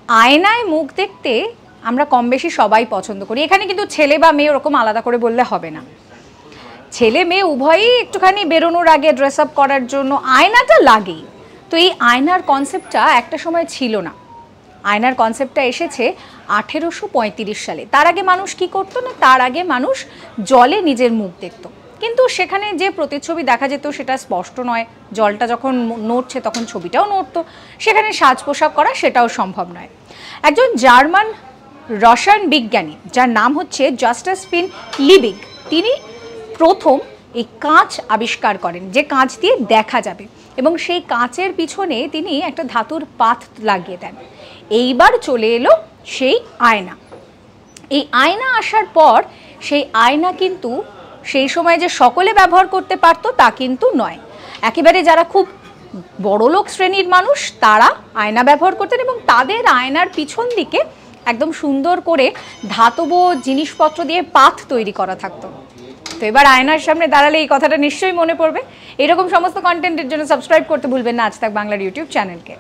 আয়নায় মুখ দেখতে আমরা কম বেশি সবাই পছন্দ করি। এখানে কিন্তু ছেলে বা মেয়ে ওরকম আলাদা করে বললে হবে না, ছেলে মেয়ে উভয়ই একটুখানি বেরোনোর আগে ড্রেস আপ করার জন্য আয়নাটা লাগেই। তো এই আয়নার কনসেপ্টটা একটা সময় ছিল না, আয়নার কনসেপ্টটা এসেছে 1835 সালে। তার আগে মানুষ কি করতো না, তার আগে মানুষ জলে নিজের মুখ দেখতো, কিন্তু সেখানে যে প্রতিচ্ছবি দেখা যেত সেটা স্পষ্ট নয়, জলটা যখন নড়ছে তখন ছবিটাও নড়তো, সেখানে সাজ পোশাক করা সেটাও সম্ভব নয়। একজন জার্মান রসায়ন বিজ্ঞানী যার নাম হচ্ছে জাস্টাস ফিন লিবিগ, তিনি প্রথম এই কাঁচ আবিষ্কার করেন, যে কাঁচ দিয়ে দেখা যাবে, এবং সেই কাঁচের পিছনে তিনি একটা ধাতুর পাত লাগিয়ে দেন। এইবার চলে এলো সেই আয়না। এই আয়না আসার পর সেই আয়না কিন্তু সেই সময় যে সকলে ব্যবহার করতে পারতো তা কিন্তু নয়, একেবারে যারা খুব বড়লোক শ্রেণীর মানুষ তারা আয়না ব্যবহার করতেন, এবং তাদের আয়নার পিছন দিকে একদম সুন্দর করে ধাতব জিনিসপত্র দিয়ে পাত তৈরি করা থাকতো। তো এবার আয়নার সামনে দাঁড়ালে এই কথাটা নিশ্চয়ই মনে পড়বে। এরকম সমস্ত কন্টেন্টের জন্য সাবস্ক্রাইব করতে ভুলবেন না আজ তাক বাংলার ইউটিউব চ্যানেলকে।